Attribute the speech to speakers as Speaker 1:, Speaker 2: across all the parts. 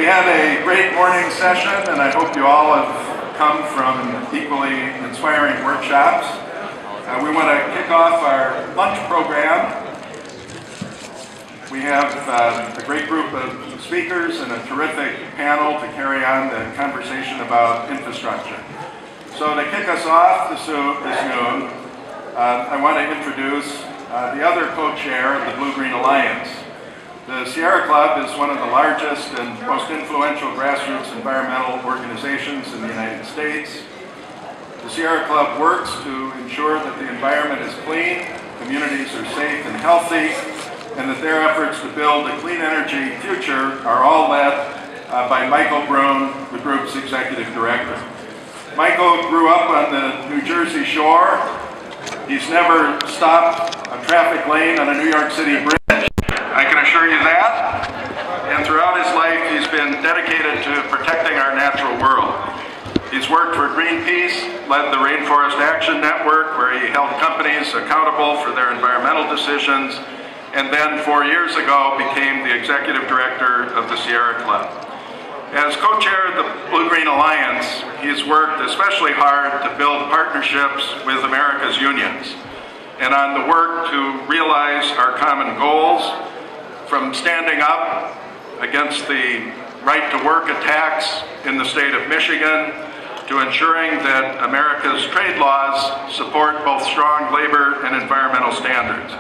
Speaker 1: We had a great morning session, and I hope you all have come from equally inspiring workshops. We want to kick off our lunch program. We have a great group of speakers and a terrific panel to carry on the conversation about infrastructure. So to kick us off this noon, I want to introduce the other co-chair of the Blue-Green Alliance. The Sierra Club is one of the largest and most influential grassroots environmental organizations in the United States. The Sierra Club works to ensure that the environment is clean, communities are safe and healthy, and that their efforts to build a clean energy future are all led by Michael Brune, the group's executive director. Michael grew up on the New Jersey shore. He's never stopped a traffic lane on a New York City bridge, I can assure you that. And throughout his life, he's been dedicated to protecting our natural world. He's worked for Greenpeace, led the Rainforest Action Network, where he held companies accountable for their environmental decisions, and then 4 years ago became the executive director of the Sierra Club. As co-chair of the Blue-Green Alliance, he's worked especially hard to build partnerships with America's unions and on the work to realize our common goals, from standing up against the right-to-work attacks in the state of Michigan to ensuring that America's trade laws support both strong labor and environmental standards.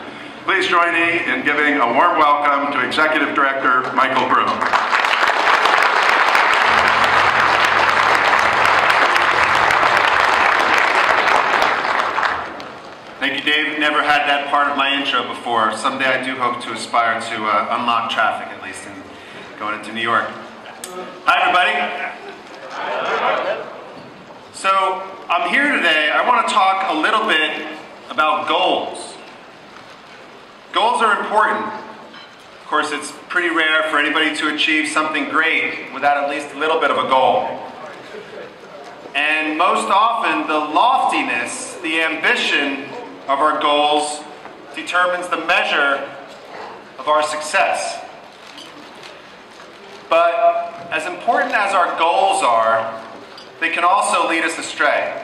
Speaker 1: Please join me in giving a warm welcome to Executive Director Michael Brune.
Speaker 2: Thank you, Dave. Never had that part of my intro before. Someday I do hope to aspire to unlock traffic, at least, in going into New York. Hi, everybody. So, I'm here today. I want to talk a little bit about goals. Goals are important. Of course, it's pretty rare for anybody to achieve something great without at least a little bit of a goal. And most often, the loftiness, the ambition of our goals determines the measure of our success. But as important as our goals are, they can also lead us astray.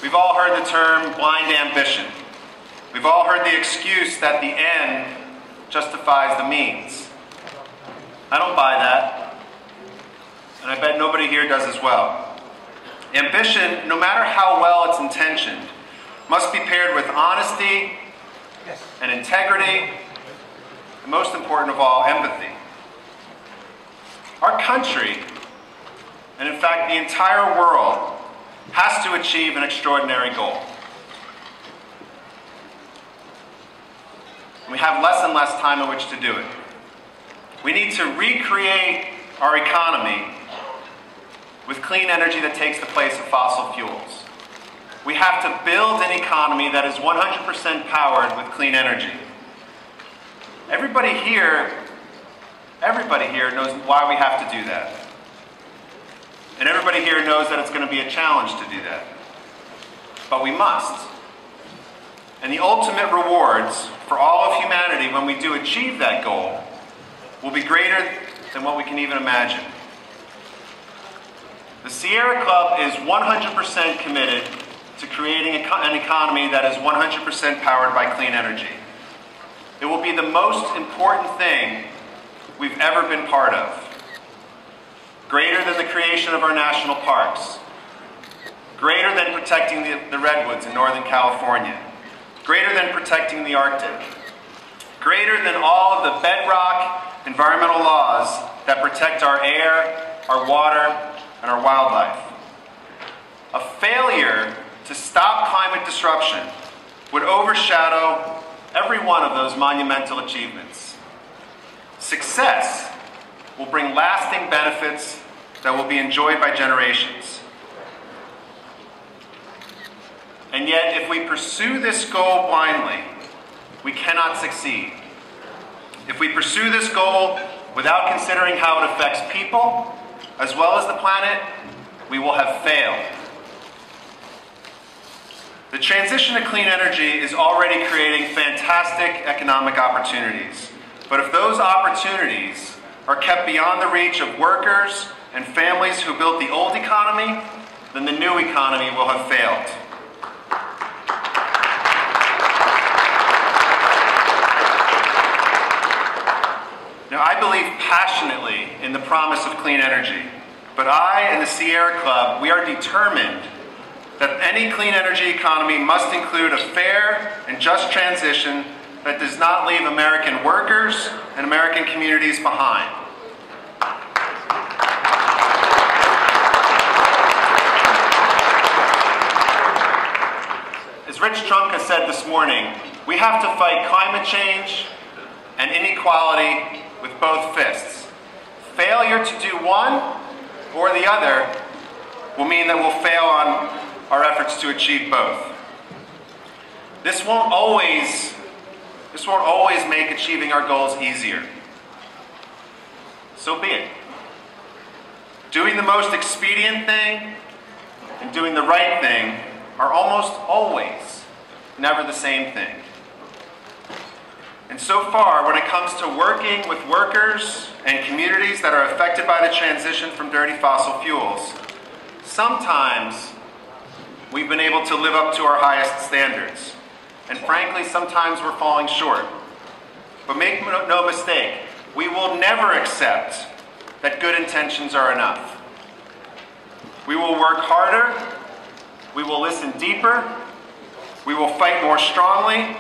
Speaker 2: We've all heard the term blind ambition. We've all heard the excuse that the end justifies the means. I don't buy that, and I bet nobody here does as well. Ambition, no matter how well it's intentioned, must be paired with honesty and integrity, and most important of all, empathy. Our country, and in fact the entire world, has to achieve an extraordinary goal. We have less and less time in which to do it. We need to recreate our economy with clean energy that takes the place of fossil fuels. We have to build an economy that is 100% powered with clean energy. Everybody here knows why we have to do that. And everybody here knows that it's going to be a challenge to do that. But we must. And the ultimate rewards for all of humanity when we do achieve that goal will be greater than what we can even imagine. The Sierra Club is 100% committed to creating an economy that is 100% powered by clean energy. It will be the most important thing we've ever been part of. Greater than the creation of our national parks. Greater than protecting the redwoods in Northern California. Greater than protecting the Arctic. Greater than all of the bedrock environmental laws that protect our air, our water, and our wildlife. A failure to stop climate disruption would overshadow every one of those monumental achievements. Success will bring lasting benefits that will be enjoyed by generations. And yet, if we pursue this goal blindly, we cannot succeed. If we pursue this goal without considering how it affects people, as well as the planet, we will have failed. The transition to clean energy is already creating fantastic economic opportunities. But if those opportunities are kept beyond the reach of workers and families who built the old economy, then the new economy will have failed. Now, I believe passionately in the promise of clean energy, but I and the Sierra Club, we are determined that any clean energy economy must include a fair and just transition that does not leave American workers and American communities behind. As Rich Trumka said this morning, we have to fight climate change and inequality with both fists. Failure to do one or the other will mean that we'll fail on our efforts to achieve both. This won't always make achieving our goals easier. So be it. Doing the most expedient thing and doing the right thing are almost always never the same thing. And so far, when it comes to working with workers and communities that are affected by the transition from dirty fossil fuels, sometimes we've been able to live up to our highest standards. And frankly, sometimes we're falling short. But make no mistake, we will never accept that good intentions are enough. We will work harder, we will listen deeper, we will fight more strongly,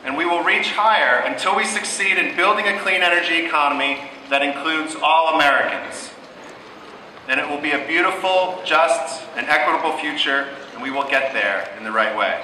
Speaker 2: and we will reach higher until we succeed in building a clean energy economy that includes all Americans. And it will be a beautiful, just, and equitable future, and we will get there in the right way.